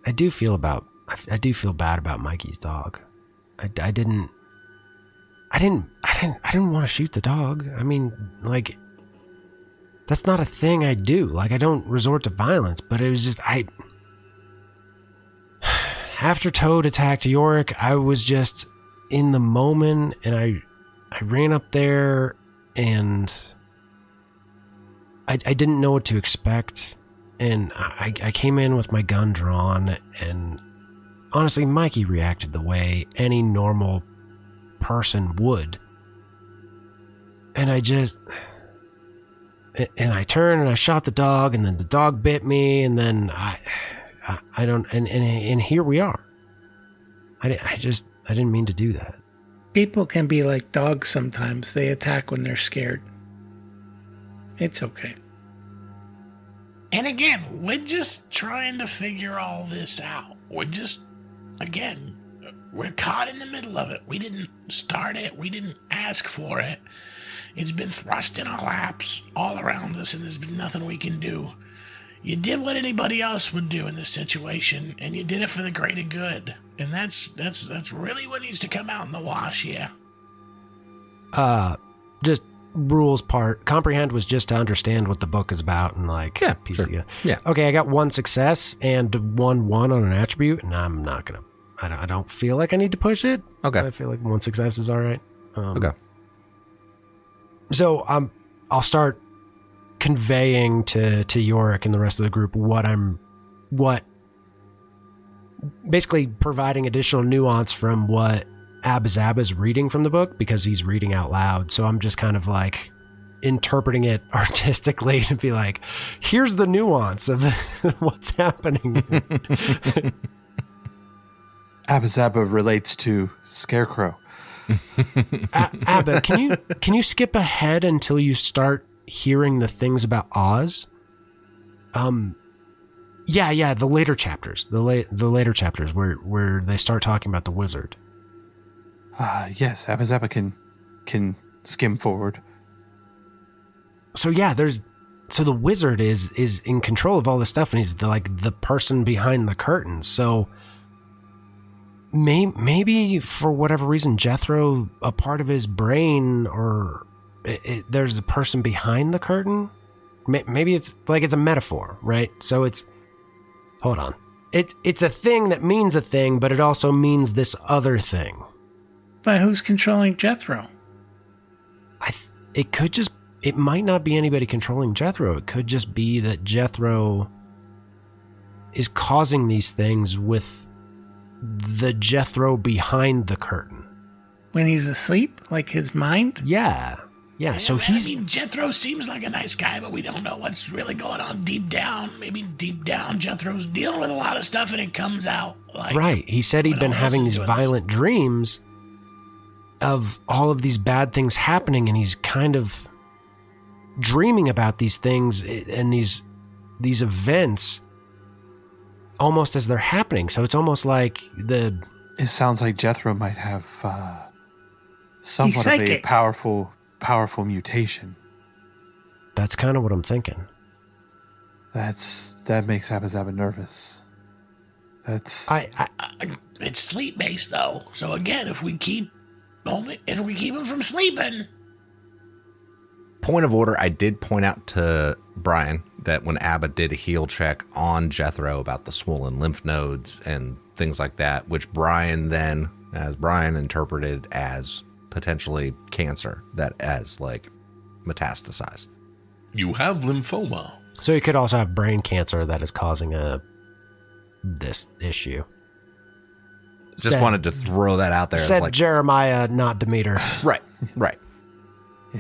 I do feel bad about Mikey's dog. I didn't want to shoot the dog. I mean, like, that's not a thing I do. Like, I don't resort to violence, but it was just, after Toad attacked Yorick, I was just in the moment, and I ran up there, and I didn't know what to expect. And I came in with my gun drawn, and honestly, Mikey reacted the way any normal person would. And I turned and I shot the dog, and then the dog bit me, and then I don't, and here we are. I didn't mean to do that. People can be like dogs sometimes. They attack when they're scared. It's okay. And again, we're just trying to figure all this out. We're caught in the middle of it. We didn't start it. We didn't ask for it. It's been thrust in our laps all around us, and there's been nothing we can do. You did what anybody else would do in this situation, and you did it for the greater good. And that's really what needs to come out in the wash here. Just rules part. Comprehend was just to understand what the book is about, and like, Yeah, piece sure. of- Yeah. Okay, I got 1 success and 1 on an attribute, and I'm not gonna. I don't feel like I need to push it. Okay. I feel like 1 success is all right. Okay. So I'll start conveying to Yorick and the rest of the group what basically providing additional nuance from what Abba Zaba's reading from the book, because he's reading out loud. So I'm just kind of like interpreting it artistically to be like, here's the nuance of what's happening. Abba Zaba relates to Scarecrow. Abba, can you skip ahead until you start hearing the things about Oz? Yeah, the later chapters. The later chapters where they start talking about the wizard. Yes, Abba Zaba can skim forward. So yeah, so the wizard is in control of all this stuff, and he's the person behind the curtain. So maybe for whatever reason, Jethro, a part of his brain or there's a person behind the curtain. Maybe it's like it's a metaphor, right? So it's, hold on. It's a thing that means a thing, but it also means this other thing. But who's controlling Jethro? It might not be anybody controlling Jethro. It could just be that Jethro is causing these things with the Jethro behind the curtain. When he's asleep? Like his mind? Yeah. So Jethro seems like a nice guy, but we don't know what's really going on deep down. Maybe deep down, Jethro's dealing with a lot of stuff, and it comes out. Right. He said he'd been having these violent dreams of all of these bad things happening, and he's kind of dreaming about these things and these events almost as they're happening. So it's almost like It sounds like Jethro might have somewhat of a powerful mutation. That's kind of what I'm thinking. That makes Abba Zaba nervous. It's sleep based though. So again, if we keep him from sleeping. Point of order, I did point out to Brian that when Abba did a heal check on Jethro about the swollen lymph nodes and things like that, which Brian then, as Brian interpreted as potentially cancer that has like metastasized. You have lymphoma. So he could also have brain cancer that is causing this issue. Just wanted to throw that out there. Said Jeremiah, not Demeter. Right.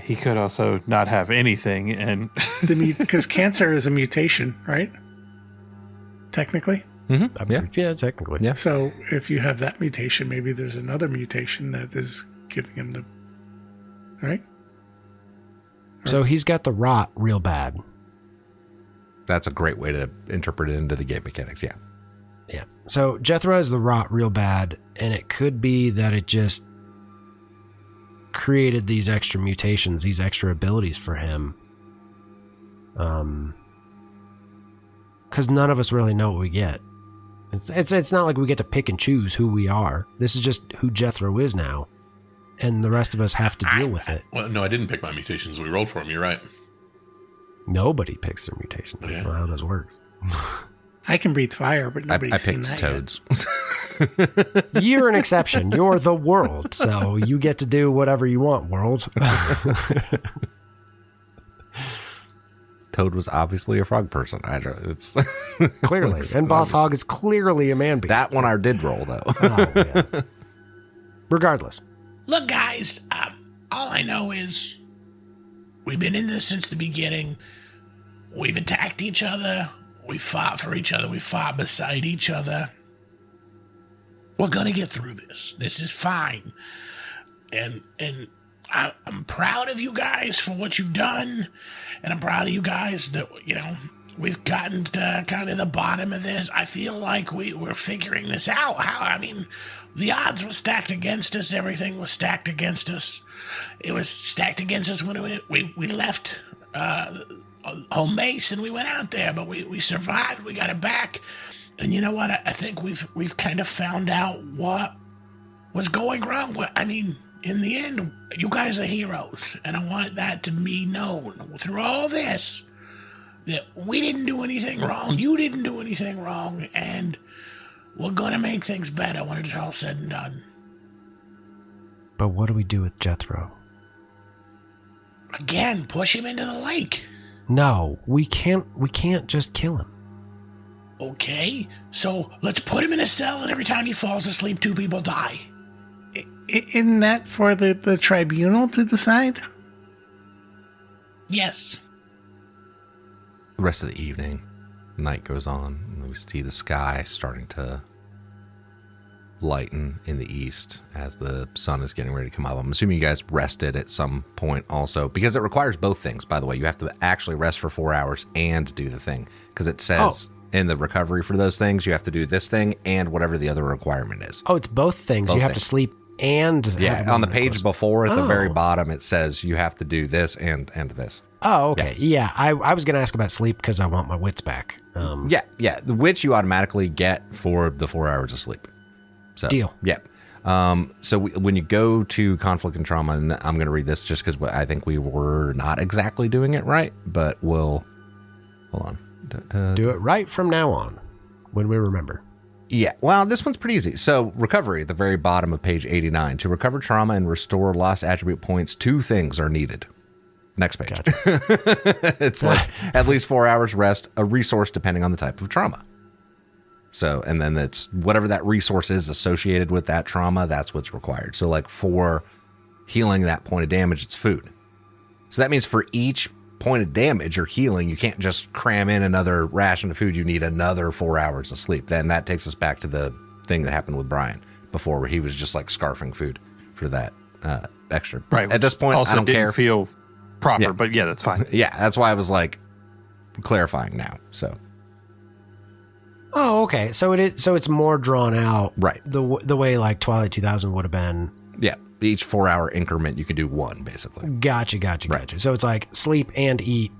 He could also not have anything, and because cancer is a mutation, right? Technically. Mm-hmm. Yeah, technically. Yeah. So if you have that mutation, maybe there's another mutation that is giving him the right. So he's got the rot real bad. That's a great way to interpret it into the game mechanics. Yeah. Yeah. So Jethro has the rot real bad, and it could be that it just created these extra mutations, these extra abilities for him. Because none of us really know what we get. It's not like we get to pick and choose who we are. This is just who Jethro is now, and the rest of us have to deal with it. Well, no, I didn't pick my mutations. We rolled for them. You're right. Nobody picks their mutations. That's not how this works. I can breathe fire, but nobody's I seen picked that toads. You're an exception. You're the world, so you get to do whatever you want, world. Toad was obviously a frog person. It's Clearly. And Boss Hog is clearly a man beast. that one I did roll, though. Oh, yeah. Regardless. Look, guys, all I know is we've been in this since the beginning. We've attacked each other. We fought for each other. We fought beside each other. We're going to get through this. This is fine. And I'm proud of you guys for what you've done. And I'm proud of you guys that, we've gotten to kind of the bottom of this. I feel like we're figuring this out. The odds were stacked against us. Everything was stacked against us. It was stacked against us when we left home base and we went out there, but we survived. We got it back. And you know what? I think we've kind of found out what was going wrong. In the end, you guys are heroes, and I want that to be known through all this, that we didn't do anything wrong, you didn't do anything wrong, and we're going to make things better when it's all said and done. But what do we do with Jethro? Again, push him into the lake. No, we can't just kill him. Okay, so let's put him in a cell, and every time he falls asleep, 2 people die. Isn't that for the tribunal to decide? Yes. The rest of the evening, night goes on, and we see the sky starting to lighten in the east as the sun is getting ready to come up. I'm assuming you guys rested at some point also, because it requires both things, by the way. You have to actually rest for 4 hours and do the thing, because it says in the recovery for those things, you have to do this thing and whatever the other requirement is. Oh, it's both things. You have to sleep and... Yeah, on the page before at the very bottom, it says you have to do this and this. Oh, okay. Yeah, I was going to ask about sleep because I want my wits back. Yeah, which you automatically get for the 4 hours of sleep. So, Deal. Yeah. When you go to conflict and trauma, and I'm going to read this just because I think we were not exactly doing it right, but hold on. Do it right from now on when we remember. Yeah, well, this one's pretty easy. So, recovery at the very bottom of page 89. To recover trauma and restore lost attribute points, 2 things are needed. Next page. Gotcha. It's like at least 4 hours rest, a resource depending on the type of trauma. So, and then it's whatever that resource is associated with that trauma, that's what's required. So, like for healing that point of damage, it's food. So that means for each point of damage or healing, you can't just cram in another ration of food. You need another 4 hours of sleep. Then that takes us back to the thing that happened with Brian before, where he was just like scarfing food for that extra. Right. At this point, also I don't didn't care. Feel proper, Yeah. but yeah, that's fine. Yeah, that's why I was like clarifying now. So. Oh, okay. So it's more drawn out, Right. The way like Twilight 2000 would have been. Yeah, each 4 hour increment, you can do 1 basically. Gotcha. So it's like sleep and eat.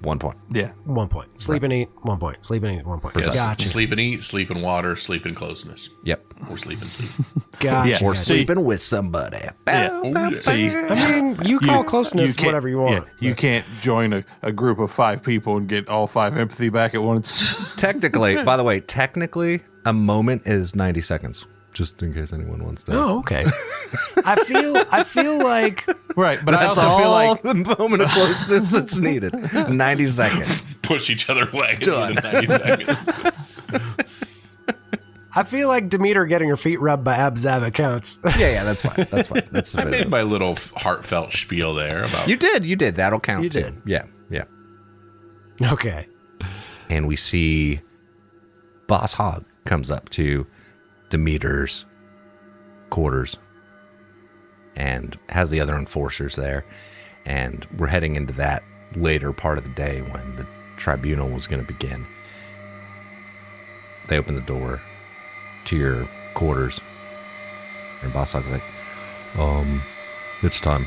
1 point. Yeah. 1 point. Sleep and eat. 1 point. Sleep and eat. 1 point. Yes. Gotcha. Sleep and eat, sleep and water, sleep and closeness. Yep. Or sleep and sleep. Gotcha. Yeah. Or Gotcha. sleeping with somebody. Yeah. So I mean, you call closeness can't- whatever you want. Yeah, you can't join a group of 5 people and get all 5 empathy back at once. Technically, by the way, a moment is 90 seconds. Just in case anyone wants to. Oh, okay. I feel like Right, but I That's also feel all like the moment of closeness that's needed. 90 seconds. Push each other away. Done. 90 seconds. I feel like Demeter getting her feet rubbed by Abzaba counts. Yeah, that's fine. That's fine. That's I made my little heartfelt spiel there about You did. That'll count You too. did. Yeah. Okay. And we see Boss Hog comes up to Demeter's quarters and has the other enforcers there. And we're heading into that later part of the day when the tribunal was going to begin. They open the door to your quarters. And Boss Hog's like, it's time.